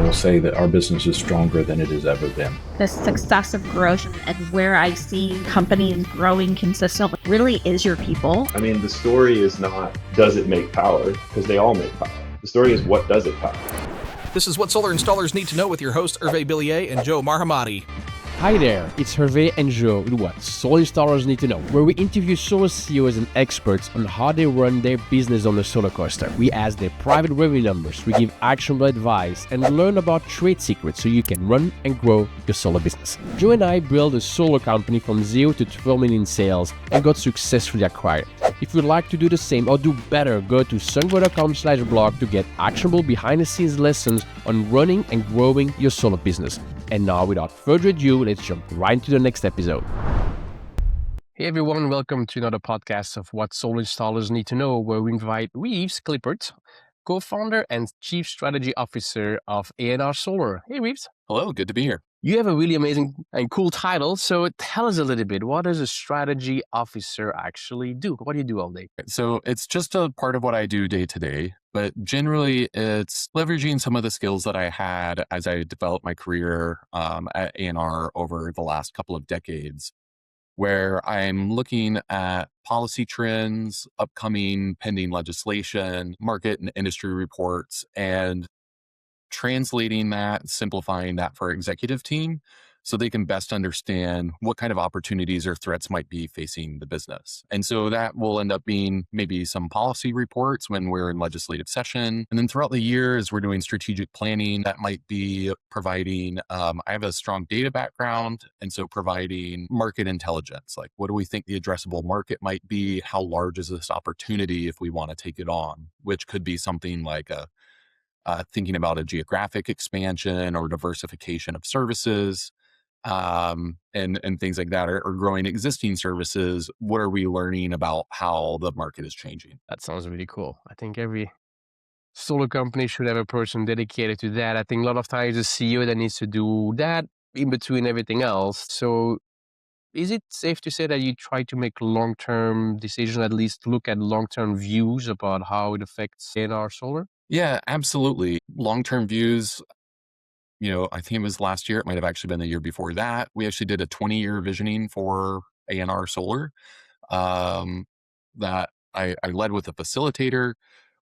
will say that our business is stronger than it has ever been. The success of growth and where I see companies growing consistently really is your people. I mean, the story is not, does it make power? Because they all make power. The story is, what does it power? This is what solar installers need to know with your host, Hervé Billier and Joe Marhamati. Hi there, it's Hervé and Joe with what solar installers need to know, where we interview solar CEOs and experts on how they run their business on the solar coaster. We ask their private revenue numbers, we give actionable advice, and learn about trade secrets so you can run and grow your solar business. Joe and I built a solar company from 0 to 12 million in sales and got successfully acquired. If you'd like to do the same or do better, go to sungro.com/blog to get actionable behind-the-scenes lessons on running and growing your solar business. And now, without further ado, let's jump right into the next episode. Hey everyone, welcome to another podcast of What Solar Installers Need to Know, where we invite Reeves Clippard, co-founder and chief strategy officer of A&R Solar. Hey Reeves. Hello, good to be here. You have a really amazing and cool title, so tell us a little bit, what does a strategy officer actually do? What do you do all day? So it's just a part of what I do day to day, but generally it's leveraging some of the skills that I had as I developed my career at A&R over the last couple of decades, where I'm looking at policy trends, upcoming pending legislation, market and industry reports, and translating that, simplifying that for our executive team so they can best understand what kind of opportunities or threats might be facing the business. And so that will end up being maybe some policy reports when we're in legislative session. And then throughout the year, as we're doing strategic planning, that might be providing, I have a strong data background. And so providing market intelligence, like what do we think the addressable market might be? How large is this opportunity if we want to take it on? Which could be something like thinking about a geographic expansion or diversification of services, and things like that, or growing existing services. What are we learning about how the market is changing? That sounds really cool. I think every solar company should have a person dedicated to that. I think a lot of times the CEO that needs to do that in between everything else. So is it safe to say that you try to make long-term decisions, at least look at long-term views about how it affects A&R Solar? Yeah, absolutely. Long-term views, I think it was last year. It might have actually been the year before that. We actually did a 20-year visioning for A&R Solar that I led with a facilitator,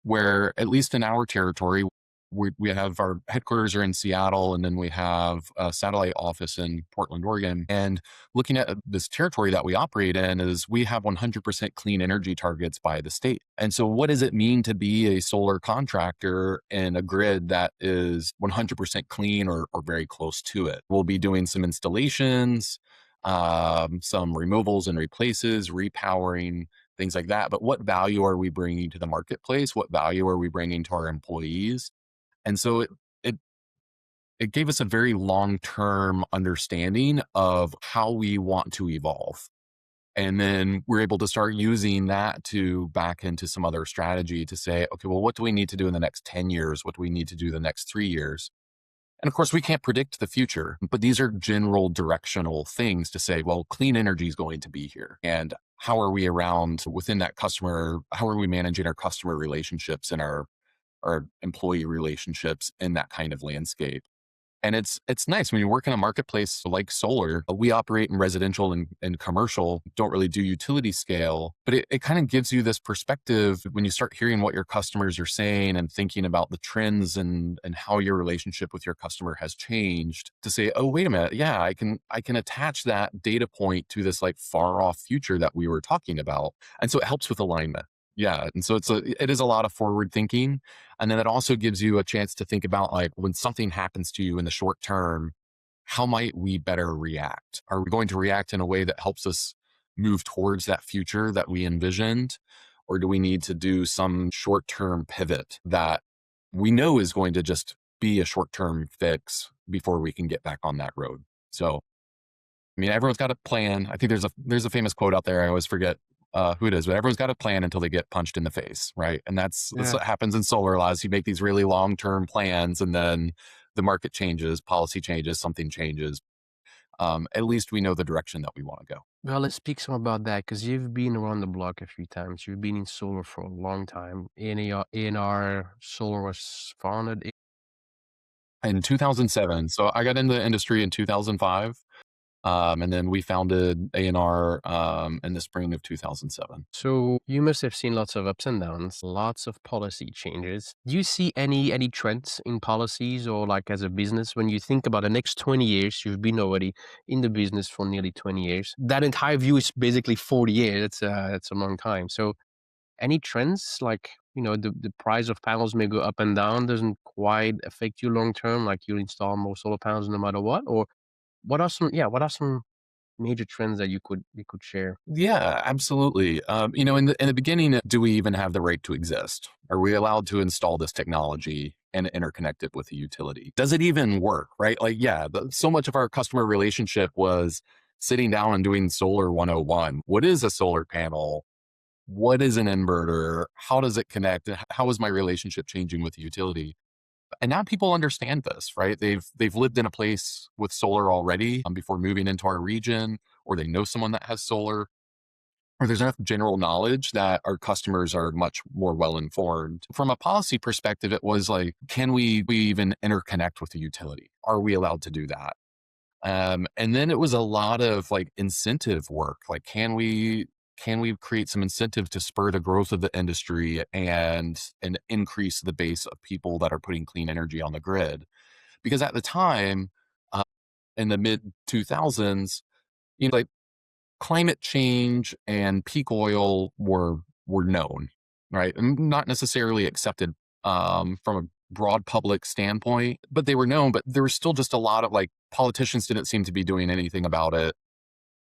where at least in our territory, we have our headquarters are in Seattle, and then we have a satellite office in Portland, Oregon. And looking at this territory that we operate in, is we have 100% clean energy targets by the state. And so what does it mean to be a solar contractor in a grid that is 100% clean or very close to it? We'll be doing some installations, some removals and replaces, repowering, things like that. But what value are we bringing to the marketplace? What value are we bringing to our employees? And so it gave us a very long-term understanding of how we want to evolve. And then we're able to start using that to back into some other strategy to say, okay, well, what do we need to do in the next 10 years? What do we need to do the next 3 years? And of course, we can't predict the future, but these are general directional things to say, well, clean energy is going to be here. And how are we around within that customer? How are we managing our customer relationships and our employee relationships in that kind of landscape? And it's nice when you work in a marketplace like solar. We operate in residential and commercial, don't really do utility scale, but it kind of gives you this perspective when you start hearing what your customers are saying and thinking about the trends and how your relationship with your customer has changed, to say, oh, wait a minute. Yeah, I can attach that data point to this like far off future that we were talking about. And so it helps with alignment. Yeah. And so it is a lot of forward thinking. And then it also gives you a chance to think about, like, when something happens to you in the short term, how might we better react? Are we going to react in a way that helps us move towards that future that we envisioned? Or do we need to do some short-term pivot that we know is going to just be a short-term fix before we can get back on that road? So, I mean, everyone's got a plan. I think there's a famous quote out there. I always forget who it is, but everyone's got a plan until they get punched in the face, right? And that's what happens in solar. You make these really long-term plans, and then the market changes, policy changes, something changes. At least we know the direction that we want to go. Well, let's speak some about that, because you've been around the block a few times. You've been in solar for a long time. A&R Solar was founded in 2007. So I got into the industry in 2005. And then we founded A&R in the spring of 2007. So you must have seen lots of ups and downs, lots of policy changes. Do you see any trends in policies or like as a business when you think about the next 20 years? You've been already in the business for nearly 20 years. That entire view is basically 40 years. It's a long time. So any trends like, the price of panels may go up and down, doesn't quite affect you long term, like you'll install more solar panels no matter what? Or what are some major trends that you could share? Yeah, absolutely. In the beginning, do we even have the right to exist? Are we allowed to install this technology and interconnect it with the utility? Does it even work? Right? Like, yeah, so much of our customer relationship was sitting down and doing solar 101. What is a solar panel? What is an inverter? How does it connect? And how is my relationship changing with the utility? And now people understand this, right? They've lived in a place with solar already before moving into our region, or they know someone that has solar, or there's enough general knowledge that our customers are much more well informed. From a policy perspective, it was like, can we even interconnect with the utility? Are we allowed to do that? And then it was a lot of like incentive work. Like, can we create some incentive to spur the growth of the industry and increase the base of people that are putting clean energy on the grid? Because at the time, uh, in the mid 2000s, like climate change and peak oil were known, right? And not necessarily accepted from a broad public standpoint, but they were known. But there was still just a lot of like politicians didn't seem to be doing anything about it.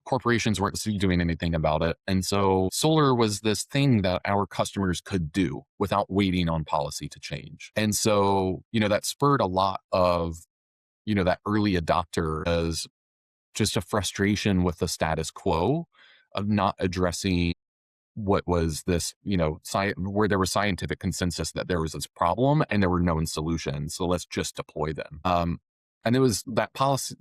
Corporations weren't doing anything about it. And so solar was this thing that our customers could do without waiting on policy to change. And so, that spurred a lot of, that early adopter as just a frustration with the status quo of not addressing what was this, where there was scientific consensus that there was this problem and there were known solutions. So let's just deploy them. And it was that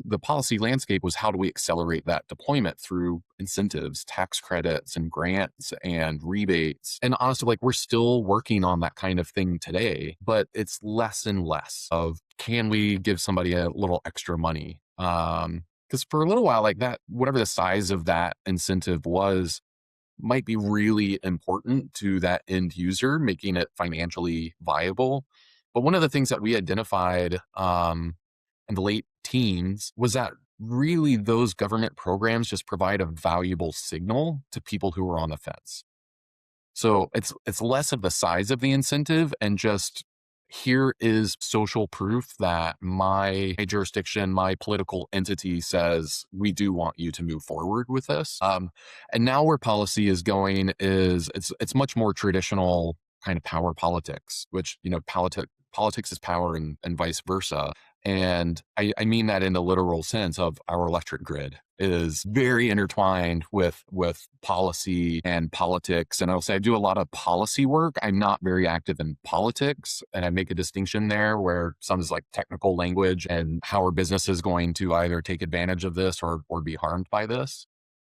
the policy landscape was how do we accelerate that deployment through incentives, tax credits and grants and rebates. And honestly, like we're still working on that kind of thing today, but it's less and less of can we give somebody a little extra money? Because for a little while, like that, whatever the size of that incentive was, might be really important to that end user, making it financially viable. But one of the things that we identified in the late teens was that really those government programs just provide a valuable signal to people who are on the fence. So it's less of the size of the incentive and just here is social proof that my jurisdiction, my political entity says we do want you to move forward with this. And now where policy is going is it's much more traditional kind of power politics, which politics is power and vice versa. And I mean that in the literal sense of our electric grid is very intertwined with policy and politics. And I'll say I do a lot of policy work. I'm not very active in politics. And I make a distinction there where some is like technical language and how our business is going to either take advantage of this or be harmed by this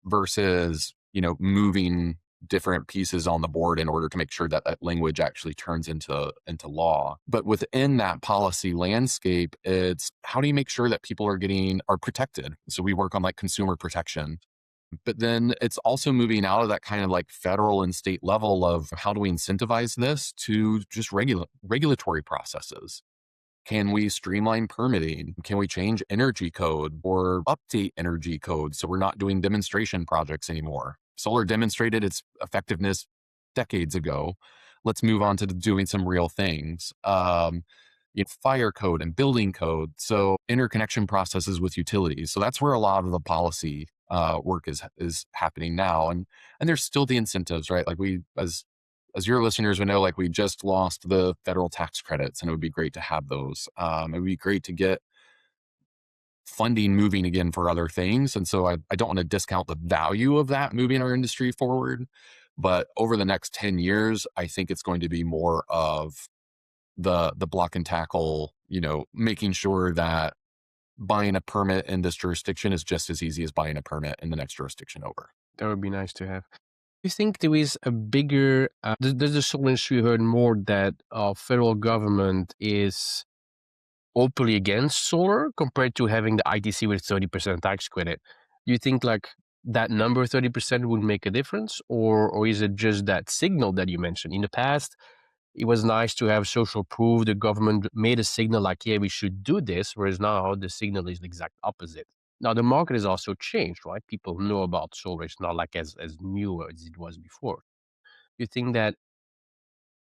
versus, moving different pieces on the board in order to make sure that that language actually turns into law. But within that policy landscape, it's how do you make sure that people are protected? So we work on like consumer protection. But then it's also moving out of that kind of like federal and state level of how do we incentivize this to just regulatory processes. Can we streamline permitting? Can we change energy code or update energy code so we're not doing demonstration projects anymore? Solar demonstrated its effectiveness decades ago. Let's move on to doing some real things. Fire code and building code. So interconnection processes with utilities. So that's where a lot of the policy work is happening now. And there's still the incentives, right? Like we, as your listeners would know, like we just lost the federal tax credits, and it would be great to have those. It would be great to get funding moving again for other things. And so I don't want to discount the value of that moving our industry forward. But over the next 10 years, I think it's going to be more of the block and tackle, making sure that buying a permit in this jurisdiction is just as easy as buying a permit in the next jurisdiction over. That would be nice to have. You think there is a bigger, does the solar industry heard more that our federal government is openly against solar compared to having the ITC with 30% tax credit. Do you think like that number 30% would make a difference, or is it just that signal that you mentioned? In the past, it was nice to have social proof. The government made a signal like, yeah, we should do this, whereas now the signal is the exact opposite. Now the market has also changed, right? People know about solar. It's not like as new as it was before. You think that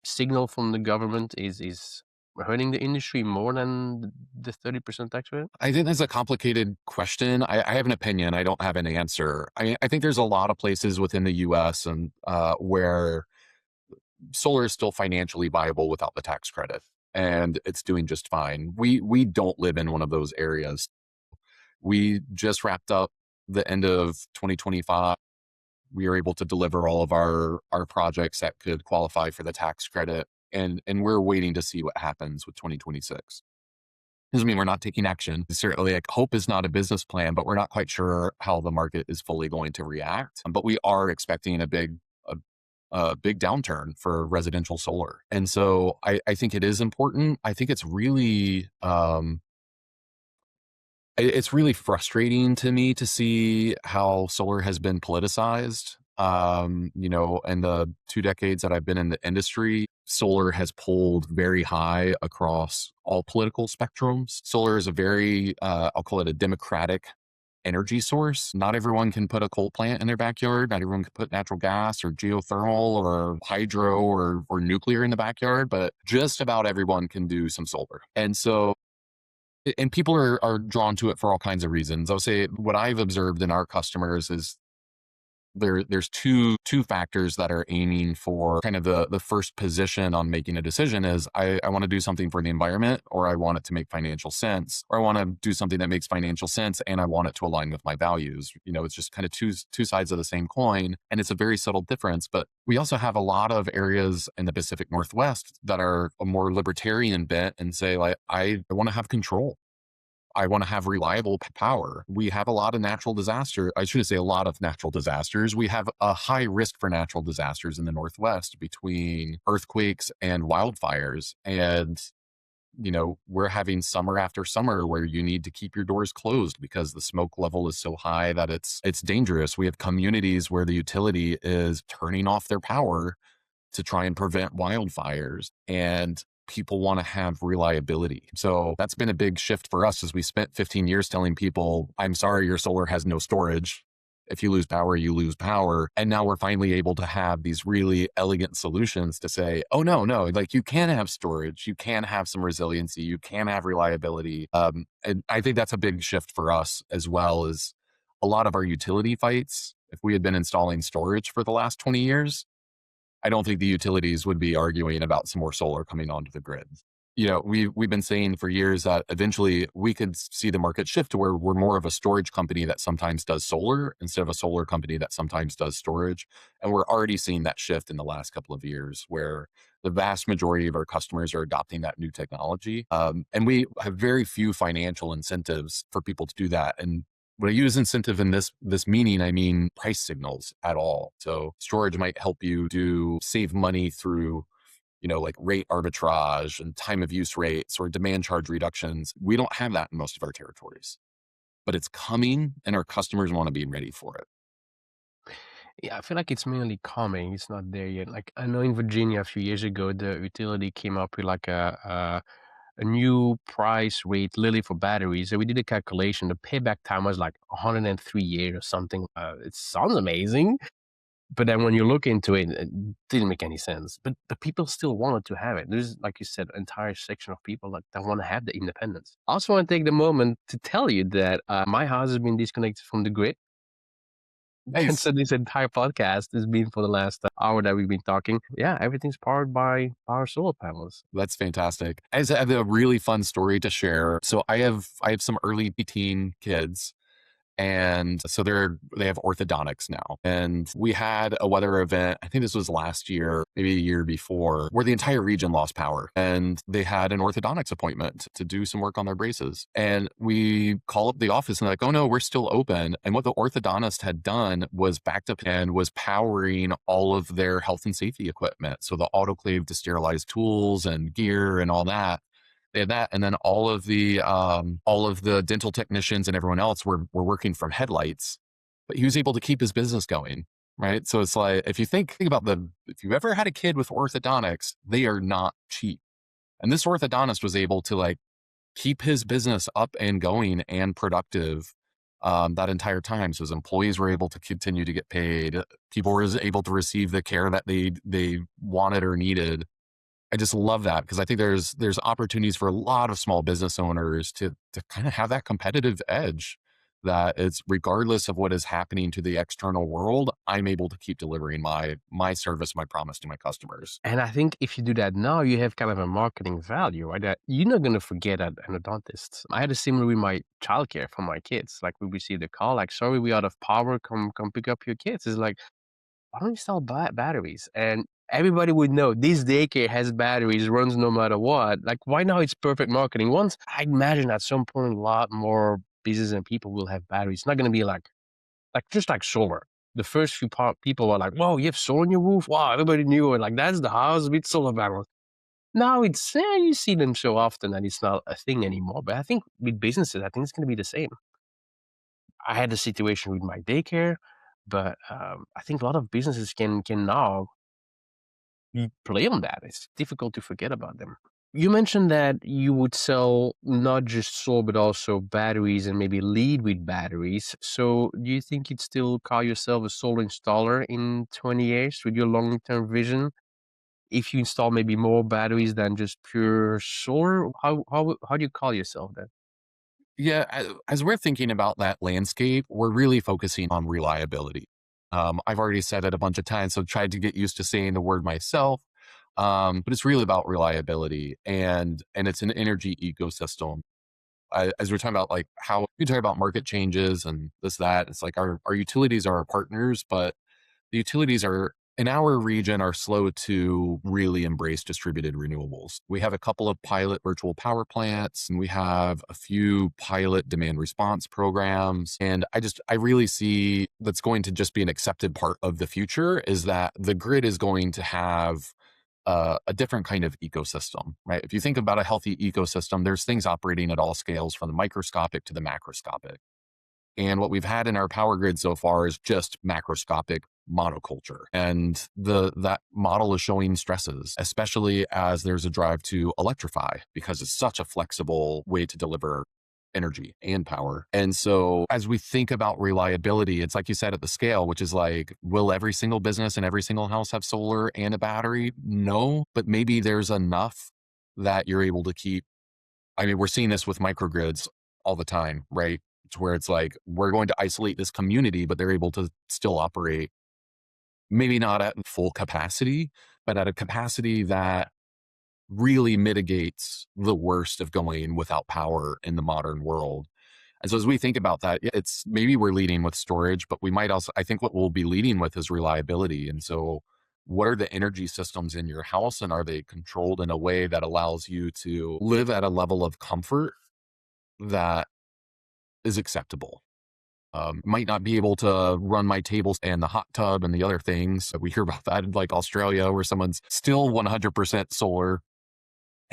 signal from the government is hurting the industry more than the 30% tax rate? I think that's a complicated question. I have an opinion. I don't have an answer. I think there's a lot of places within the U.S. and where solar is still financially viable without the tax credit, and it's doing just fine. We don't live in one of those areas. We just wrapped up the end of 2025. We were able to deliver all of our projects that could qualify for the tax credit, and we're waiting to see what happens with 2026. Doesn't mean we're not taking action. Certainly, like, hope is not a business plan, but we're not quite sure how the market is fully going to react. But we are expecting a big downturn for residential solar, and so I think it is important. I think it's really frustrating to me to see how solar has been politicized. In the 2 decades that I've been in the industry, solar has pulled very high across all political spectrums. Solar is a very, I'll call it a democratic energy source. Not everyone can put a coal plant in their backyard. Not everyone can put natural gas or geothermal or hydro or nuclear in the backyard, but just about everyone can do some solar. And so, and people are drawn to it for all kinds of reasons. I'll say what I've observed in our customers is there's two factors that are aiming for kind of the first position on making a decision is I want to do something for the environment, or I want it to make financial sense, or I want to do something that makes financial sense and I want it to align with my values. It's just kind of two sides of the same coin, and it's a very subtle difference. But we also have a lot of areas in the Pacific Northwest that are a more libertarian bent and say, like, I want to have control. I want to have reliable power. We have a lot of natural disaster. I shouldn't say a lot of natural disasters. We have a high risk for natural disasters in the Northwest between earthquakes and wildfires. And, we're having summer after summer where you need to keep your doors closed because the smoke level is so high that it's dangerous. We have communities where the utility is turning off their power to try and prevent wildfires. And people want to have reliability. So that's been a big shift for us as we spent 15 years telling people, I'm sorry, your solar has no storage. If you lose power, you lose power. And now we're finally able to have these really elegant solutions to say, oh, no, like, you can have storage, you can have some resiliency, you can have reliability. And I think that's a big shift for us, as well as a lot of our utility fights. If we had been installing storage for the last 20 years, I don't think the utilities would be arguing about some more solar coming onto the grid. We've been saying for years that eventually we could see the market shift to where we're more of a storage company that sometimes does solar instead of a solar company that sometimes does storage. And we're already seeing that shift in the last couple of years, where the vast majority of our customers are adopting that new technology. And we have very few financial incentives for people to do that. And when I use incentive in this meaning, I mean price signals at all. So storage might help you save money through, like rate arbitrage and time of use rates or demand charge reductions. We don't have that in most of our territories, but it's coming and our customers want to be ready for it. Yeah, I feel like it's mainly coming. It's not there yet. Like, I know in Virginia a few years ago, the utility came up with like a new price rate literally for batteries. So we did a calculation. The payback time was like 103 years or something. It sounds amazing, but then when you look into it, it didn't make any sense. But people still wanted to have it. There's, like you said, an entire section of people that want to have the independence. I also want to take the moment to tell you that my house has been disconnected from the grid. And Nice. so this entire podcast has been for the last hour that we've been talking. Yeah, everything's powered by our solar panels. That's fantastic. I have a really fun story to share. So I have some early teen kids, and so they have orthodontics now. And we had a weather event, I think this was last year, maybe a year before, where the entire region lost power, and they had an orthodontics appointment to do some work on their braces. And we call up the office and they're like, oh no, we're still open. And what the orthodontist had done was backed up and was powering all of their health and safety equipment. So the autoclave to sterilize tools and gear and all that. They had that, and then all of the dental technicians and everyone else were working from headlights, but he was able to keep his business going, right? So it's like if you think about if you've ever had a kid with orthodontics, they are not cheap, and this orthodontist was able to like keep his business up and going and productive that entire time. So his employees were able to continue to get paid. People were able to receive the care that they wanted or needed. I just love that because I think there's opportunities for a lot of small business owners to kind of have that competitive edge that it's regardless of what is happening to the external world, I'm able to keep delivering my service, my promise to my customers. And I think if you do that now, you have kind of a marketing value, right? That you're not going to forget an endodontist. I had a similar with my childcare for my kids. Like we received a call, like, sorry, we're out of power. Come pick up your kids. It's like, why don't you sell batteries? And everybody would know this daycare has batteries, runs no matter what. Like, why now it's perfect marketing? Once I imagine at some point, a lot more business and people will have batteries. It's not going to be like just like solar. The first few people were like, whoa, you have solar on your roof? Wow, everybody knew it. Like, that's the house with solar panels. Now it's, you see them so often that it's not a thing anymore. But I think with businesses, I think it's going to be the same. I had a situation with my daycare, but I think a lot of businesses can now play on that. It's difficult to forget about them. You mentioned that you would sell not just solar, but also batteries and maybe lead with batteries. So do you think you'd still call yourself a solar installer in 20 years with your long-term vision? If you install maybe more batteries than just pure solar, how do you call yourself then? Yeah, as we're thinking about that landscape, we're really focusing on reliability. I've already said it a bunch of times, so tried to get used to saying the word myself. But it's really about reliability and it's an energy ecosystem. As we're talking about like how we talk about market changes and this, that, it's like our utilities are our partners, but the utilities are in our region are slow to really embrace distributed renewables. We have a couple of pilot virtual power plants and we have a few pilot demand response programs. And I really see that's going to just be an accepted part of the future is that the grid is going to have a different kind of ecosystem, right? If you think about a healthy ecosystem, there's things operating at all scales from the microscopic to the macroscopic. And what we've had in our power grid so far is just macroscopic monoculture. And that model is showing stresses, especially as there's a drive to electrify because it's such a flexible way to deliver energy and power. And so as we think about reliability, it's like you said at the scale, which is like, will every single business and every single house have solar and a battery? No, but maybe there's enough that you're able to keep. I mean, we're seeing this with microgrids all the time, right? To where it's like, we're going to isolate this community, but they're able to still operate, maybe not at full capacity, but at a capacity that really mitigates the worst of going without power in the modern world. And so as we think about that, it's maybe we're leading with storage, but we might also, I think what we'll be leading with is reliability. And so what are the energy systems in your house and are they controlled in a way that allows you to live at a level of comfort that is acceptable? Might not be able to run my tables and the hot tub and the other things. We hear about that in like Australia where someone's still 100% solar,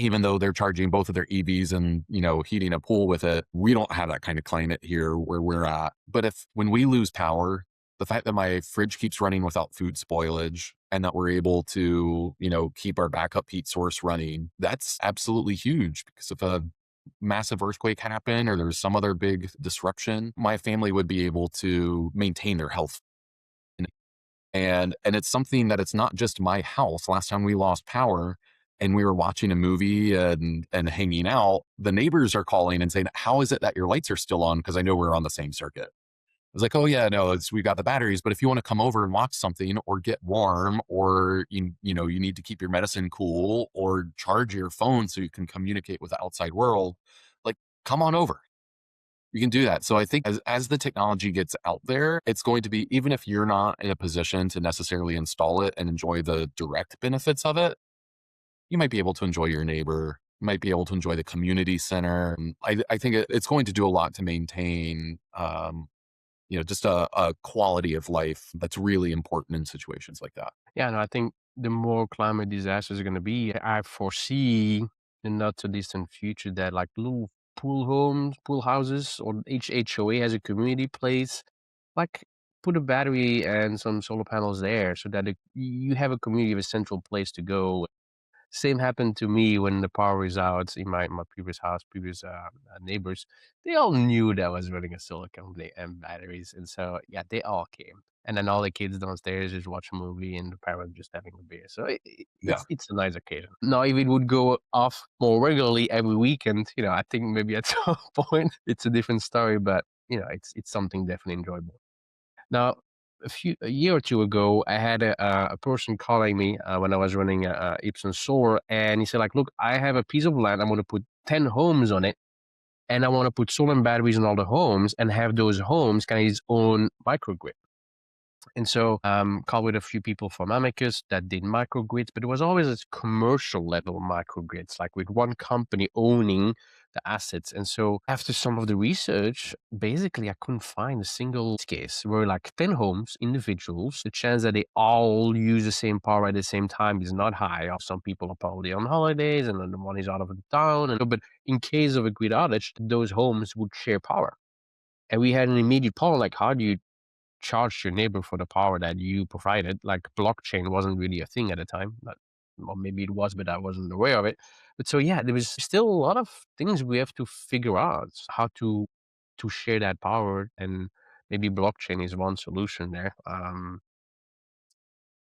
even though they're charging both of their EVs and, heating a pool with it. We don't have that kind of climate here where we're at. But when we lose power, the fact that my fridge keeps running without food spoilage and that we're able to, keep our backup heat source running, that's absolutely huge because if a massive earthquake happened or there's some other big disruption, my family would be able to maintain their health. And it's something that it's not just my house. Last time we lost power and we were watching a movie and hanging out, the neighbors are calling and saying, how is it that your lights are still on? Because I know we're on the same circuit. I was like, oh yeah, no, we've got the batteries, but if you want to come over and watch something or get warm or you need to keep your medicine cool or charge your phone so you can communicate with the outside world, like come on over. You can do that. So I think as the technology gets out there, it's going to be, even if you're not in a position to necessarily install it and enjoy the direct benefits of it, you might be able to enjoy your neighbor, might be able to enjoy the community center. I think it's going to do a lot to maintain just a quality of life that's really important in situations like that. Yeah, no, I think the more climate disasters are going to be, I foresee in not so distant future that like little pool houses, or each HOA has a community place, like put a battery and some solar panels there so that you have a community of a central place to go. Same happened to me when the power is out in my previous house, previous neighbors. They all knew that I was running a solar company and batteries, and so yeah, they all came. And then all the kids downstairs just watch a movie, and the parents just having a beer. So Yeah. it's a nice occasion. Now, if it would go off more regularly every weekend, I think maybe at some point it's a different story. But it's something definitely enjoyable. Now, a year or two ago, I had a person calling me when I was running Epson Solar, and he said, like, look, I have a piece of land. I'm going to put 10 homes on it, and I want to put solar and batteries in all the homes and have those homes kind of its own microgrid. And so called with a few people from Amicus that did microgrids, but it was always a commercial level microgrids, like with one company owning the assets. And so after some of the research, basically I couldn't find a single case where like 10 homes, individuals, the chance that they all use the same power at the same time is not high. Some people are probably on holidays and then the one is out of the town. But in case of a grid outage, those homes would share power. And we had an immediate problem, like how do you charge your neighbor for the power that you provided? Like blockchain wasn't really a thing at the time. Or maybe it was, but I wasn't aware of it. But so yeah, there was still a lot of things we have to figure out how to share that power, and maybe blockchain is one solution there.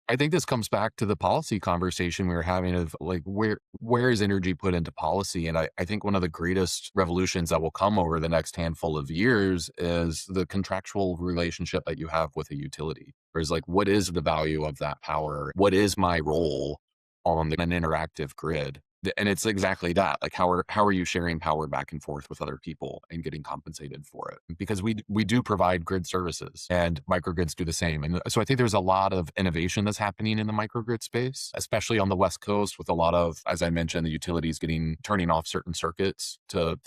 I think this comes back to the policy conversation we were having of like where is energy put into policy? And I think one of the greatest revolutions that will come over the next handful of years is the contractual relationship that you have with a utility. Whereas like, what is the value of that power? What is my role on an interactive grid? And it's exactly that. Like, how are you sharing power back and forth with other people and getting compensated for it? Because we do provide grid services, and microgrids do the same. And so I think there's a lot of innovation that's happening in the microgrid space, especially on the West Coast, with a lot of, as I mentioned, the utilities turning off certain circuits to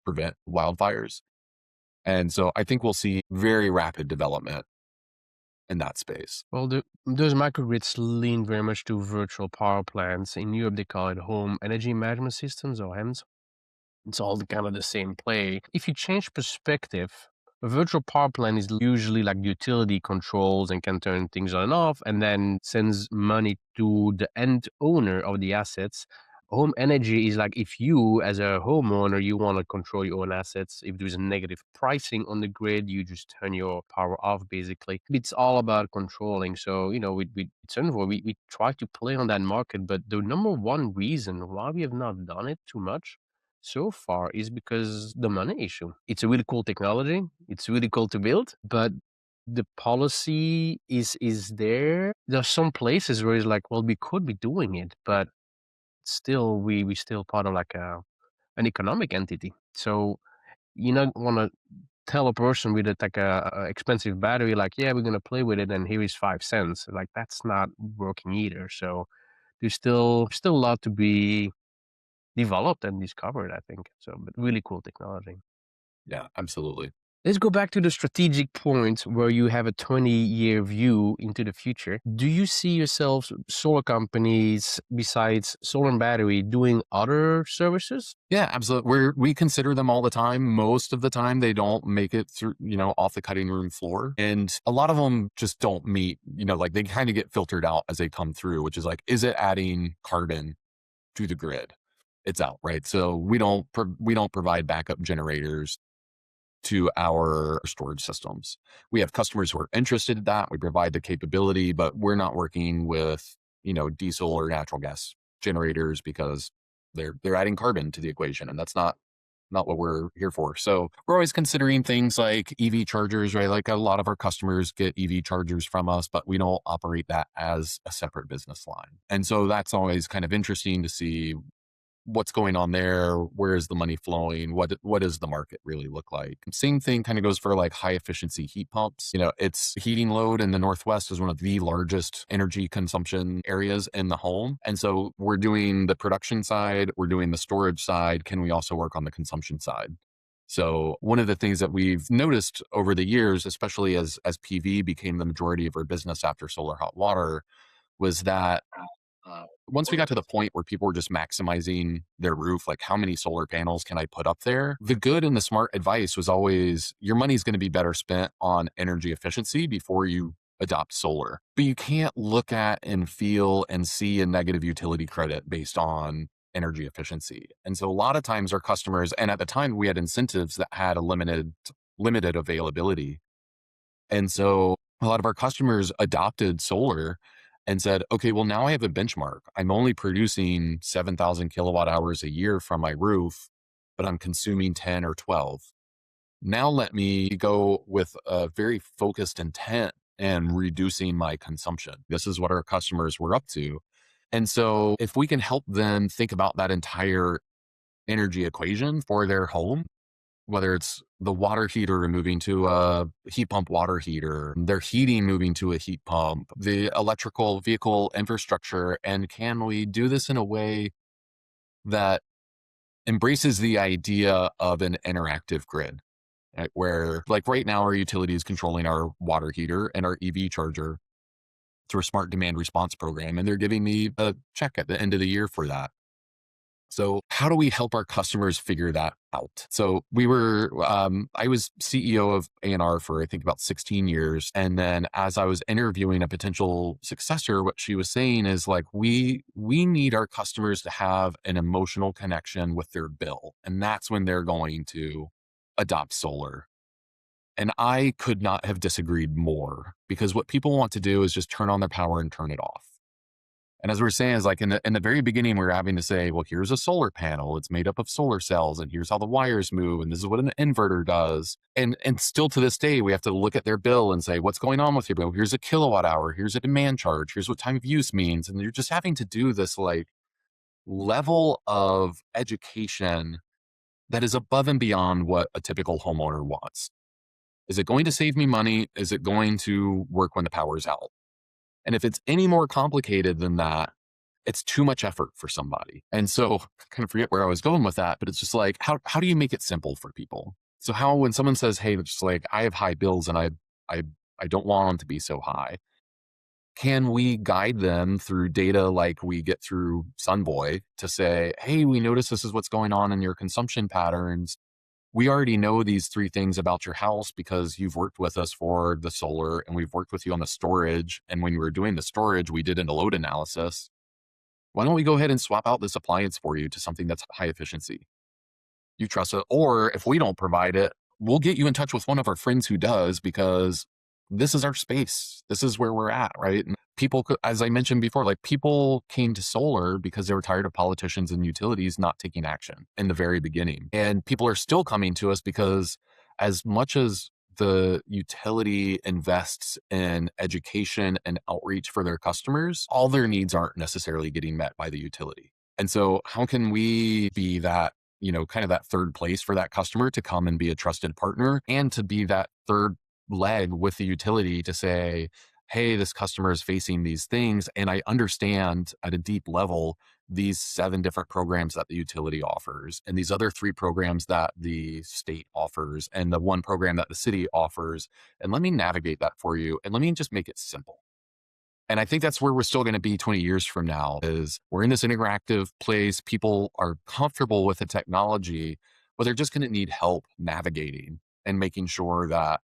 prevent wildfires. And so I think we'll see very rapid development in that space. Well, those microgrids lean very much to virtual power plants. In Europe, they call it home energy management systems, or HEMS. It's all kind of the same play. If you change perspective, a virtual power plant is usually like utility controls and can turn things on and off, and then sends money to the end owner of the assets. Home energy is like if you, as a homeowner, you want to control your own assets. If there's a negative pricing on the grid, you just turn your power off, basically. It's all about controlling. So, with Sunvoy, we try to play on that market, but the number one reason why we have not done it too much so far is because the money issue. It's a really cool technology. It's really cool to build, but the policy is there. There's some places where it's like, well, we could be doing it, but still we still part of like an economic entity. So you not want to tell a person with a expensive battery like, yeah, we're gonna play with it, and here is 5 cents. Like that's not working either. So there's still a lot to be developed and discovered, I think. So, but really cool technology. Yeah, absolutely. Let's go back to the strategic point where you have a 20-year view into the future. Do you see yourselves, solar companies, besides solar and battery, doing other services? Yeah, absolutely. We consider them all the time. Most of the time, they don't make it through, off the cutting room floor. And a lot of them just don't meet, like they kind of get filtered out as they come through, which is like, is it adding carbon to the grid? It's out, right? So we don't provide backup generators to our storage systems. We have customers who are interested in that. We provide the capability, but we're not working with, diesel or natural gas generators because they're adding carbon to the equation, and that's not what we're here for. So we're always considering things like EV chargers, right? Like a lot of our customers get EV chargers from us, but we don't operate that as a separate business line. And so that's always kind of interesting to see what's going on there. Where is the money flowing? What does the market really look like? Same thing kind of goes for like high efficiency heat pumps. It's heating load in the Northwest is one of the largest energy consumption areas in the home. And so we're doing the production side, we're doing the storage side. Can we also work on the consumption side? So one of the things that we've noticed over the years, especially as PV became the majority of our business after solar hot water, was that Once we got to the point where people were just maximizing their roof, like how many solar panels can I put up there? The good and the smart advice was always your money's going to be better spent on energy efficiency before you adopt solar. But you can't look at and feel and see a negative utility credit based on energy efficiency. And so a lot of times our customers, and at the time we had incentives that had a limited availability. And so a lot of our customers adopted solar and said, okay, well, now I have a benchmark. I'm only producing 7,000 kilowatt hours a year from my roof, but I'm consuming 10 or 12. Now let me go with a very focused intent and reducing my consumption. This is what our customers were up to. And so if we can help them think about that entire energy equation for their home, whether it's the water heater moving to a heat pump water heater, their heating moving to a heat pump, the electrical vehicle infrastructure, and can we do this in a way that embraces the idea of an interactive grid, right? Where like right now our utility is controlling our water heater and our EV charger through a smart demand response program, and they're giving me a check at the end of the year for that. So how do we help our customers figure that out? So I was CEO of A&R for I think about 16 years. And then as I was interviewing a potential successor, what she was saying is like, we need our customers to have an emotional connection with their bill. And that's when they're going to adopt solar. And I could not have disagreed more, because what people want to do is just turn on their power and turn it off. And as we were saying, is like in the very beginning, we were having to say, well, here's a solar panel. It's made up of solar cells, and here's how the wires move, and this is what an inverter does. And still to this day, we have to look at their bill and say, what's going on with your bill? Here's a kilowatt hour. Here's a demand charge. Here's what time of use means. And you're just having to do this like level of education that is above and beyond what a typical homeowner wants. Is it going to save me money? Is it going to work when the power's out? And if it's any more complicated than that, it's too much effort for somebody. And so I kind of forget where I was going with that, but it's just like, how do you make it simple for people? So how, when someone says, hey, it's just like, I have high bills and I don't want them to be so high, can we guide them through data like we get through Sunboy to say, hey, we notice this is what's going on in your consumption patterns. We already know these 3 things about your house because you've worked with us for the solar, and we've worked with you on the storage. And when we were doing the storage, we did a load analysis. Why don't we go ahead and swap out this appliance for you to something that's high efficiency? You trust it. Or if we don't provide it, we'll get you in touch with one of our friends who does, because this is our space. This is where we're at, right? And people, as I mentioned before, like people came to solar because they were tired of politicians and utilities not taking action in the very beginning. And people are still coming to us because as much as the utility invests in education and outreach for their customers, all their needs aren't necessarily getting met by the utility. And so how can we be that, kind of that third place for that customer to come and be a trusted partner, and to be that third leg with the utility to say, hey, this customer is facing these things, and I understand at a deep level these 7 different programs that the utility offers, and these other 3 programs that the state offers, and the 1 program that the city offers, and let me navigate that for you, and let me just make it simple. And I think that's where we're still going to be 20 years from now, is we're in this interactive place. People are comfortable with the technology, but they're just going to need help navigating and making sure that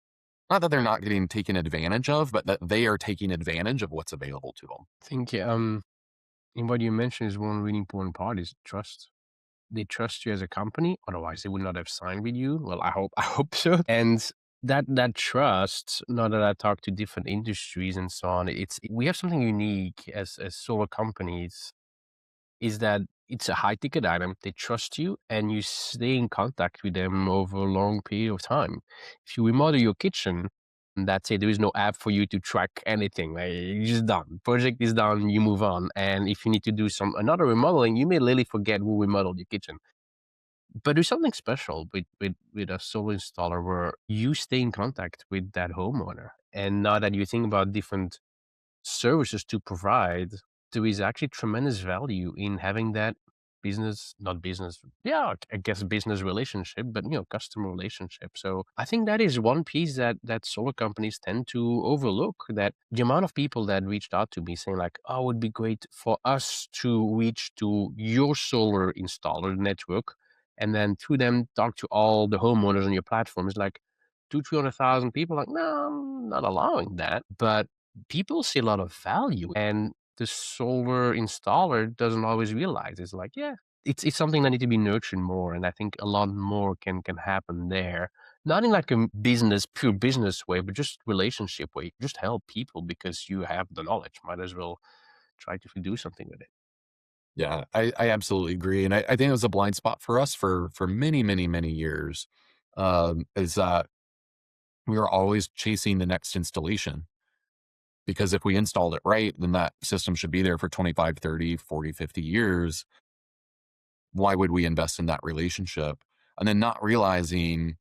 not that they're not getting taken advantage of, but that they are taking advantage of what's available to them. I think in what you mentioned is one really important part is trust. They trust you as a company, otherwise they would not have signed with you. Well, I hope so. And that trust, now that I talk to different industries and so on, we have something unique as solar companies, is that it's a high ticket item. They trust you and you stay in contact with them over a long period of time. If you remodel your kitchen, that's it. There is no app for you to track anything. Like, you're just done. Project is done. You move on. And if you need to do another remodeling, you may literally forget who remodeled your kitchen. But there's something special with a solar installer where you stay in contact with that homeowner. And now that you think about different services to provide, there is actually tremendous value in having that business, not business, yeah, I guess business relationship, but customer relationship. So I think that is one piece that solar companies tend to overlook, that the amount of people that reached out to me saying like, oh, it would be great for us to reach to your solar installer network and then through them talk to all the homeowners on your platform. Is like 300,000 people like, no, I'm not allowing that. But people see a lot of value, and the solar installer doesn't always realize. It's like, yeah, it's something that need to be nurtured more, and I think a lot more can happen there. Not in like a pure business way, but just relationship way. Just help people because you have the knowledge. Might as well try to do something with it. Yeah, I absolutely agree. And I think it was a blind spot for us for many, many, many years. Is that we were always chasing the next installation. Because if we installed it right, then that system should be there for 25, 30, 40, 50 years. Why would we invest in that relationship? And then not realizing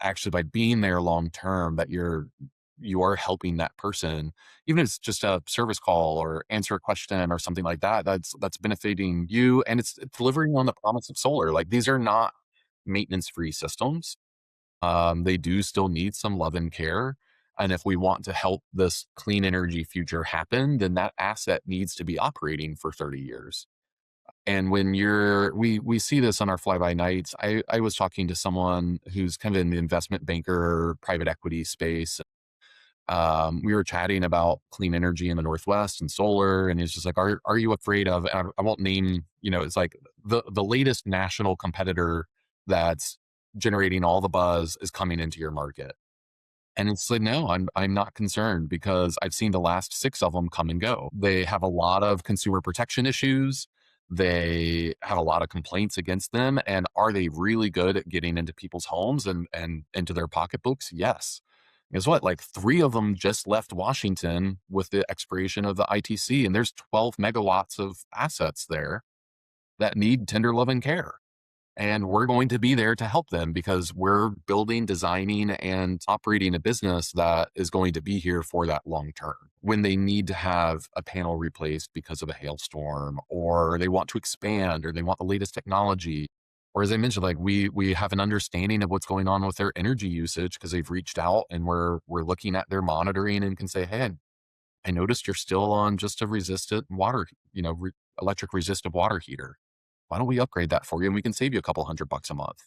actually by being there long term that you are helping that person, even if it's just a service call or answer a question or something like that, that's benefiting you, and it's delivering on the promise of solar. Like, these are not maintenance free systems. They do still need some love and care. And if we want to help this clean energy future happen, then that asset needs to be operating for 30 years. And when we see this on our fly by nights. I was talking to someone who's kind of in the investment banker, private equity space. We were chatting about clean energy in the Northwest and solar. And he's just like, are you afraid of, and I won't name, it's like the latest national competitor that's generating all the buzz is coming into your market. And it's like, no, I'm not concerned because I've seen the last 6 of them come and go. They have a lot of consumer protection issues. They have a lot of complaints against them. And are they really good at getting into people's homes and into their pocketbooks? Yes. Guess what? Like 3 of them just left Washington with the expiration of the ITC, and there's 12 megawatts of assets there that need tender love and care. And we're going to be there to help them because we're building, designing, and operating a business that is going to be here for that long term. When they need to have a panel replaced because of a hailstorm, or they want to expand, or they want the latest technology, or as I mentioned, like we have an understanding of what's going on with their energy usage because they've reached out and we're looking at their monitoring and can say, hey, I noticed you're still on just a resistant water, electric resistive water heater. Why don't we upgrade that for you? And we can save you a couple $100 a month.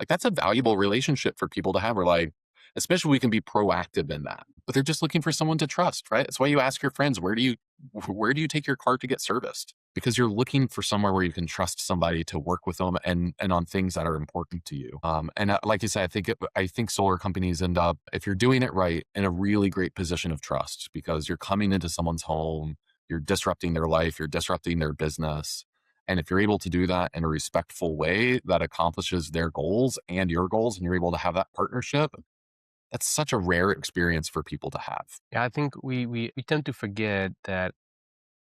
Like, that's a valuable relationship for people to have. We're like, especially we can be proactive in that, but they're just looking for someone to trust, right? That's why you ask your friends, where do you take your car to get serviced? Because you're looking for somewhere where you can trust somebody to work with them and on things that are important to you. And like you said, I think solar companies end up, if you're doing it right, in a really great position of trust because you're coming into someone's home, you're disrupting their life, you're disrupting their business. And if you're able to do that in a respectful way that accomplishes their goals and your goals, and you're able to have that partnership, that's such a rare experience for people to have. Yeah, I think we tend to forget that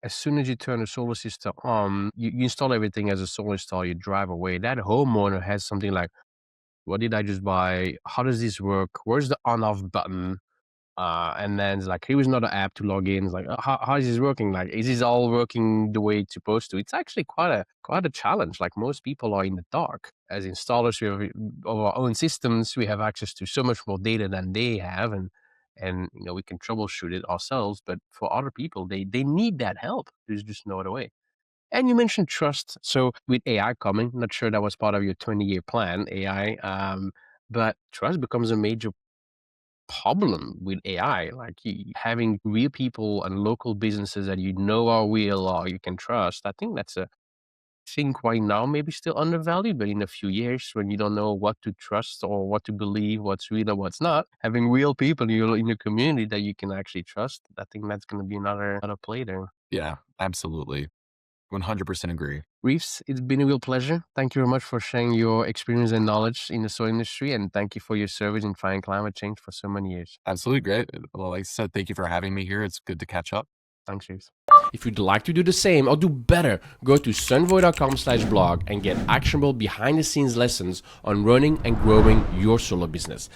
as soon as you turn a solar system on, you install everything as a solar installer, you drive away. That homeowner has something like, what did I just buy? How does this work? Where's the on-off button? And then it's like, here is another app to log in. It's like, how is this working? Like, is this all working the way it's supposed to? It's actually quite a challenge. Like, most people are in the dark. As installers, we have of our own systems, we have access to so much more data than they have, and we can troubleshoot it ourselves. But for other people, they need that help. There's just no other way. And you mentioned trust. So with AI coming, not sure that was part of your 20-year plan, AI, but trust becomes a major problem with AI. Like, having real people and local businesses that are real or you can trust. I think that's a thing right now, maybe still undervalued, but in a few years when you don't know what to trust or what to believe, what's real or what's not, having real people in your community that you can actually trust, I think that's going to be another play there. Yeah, absolutely. 100% agree. Reeves, it's been a real pleasure. Thank you very much for sharing your experience and knowledge in the solar industry, and thank you for your service in fighting climate change for so many years. Absolutely great. Well, like I said, thank you for having me here. It's good to catch up. Thanks, Reeves. If you'd like to do the same or do better, go to sunvoy.com/blog and get actionable behind-the-scenes lessons on running and growing your solar business.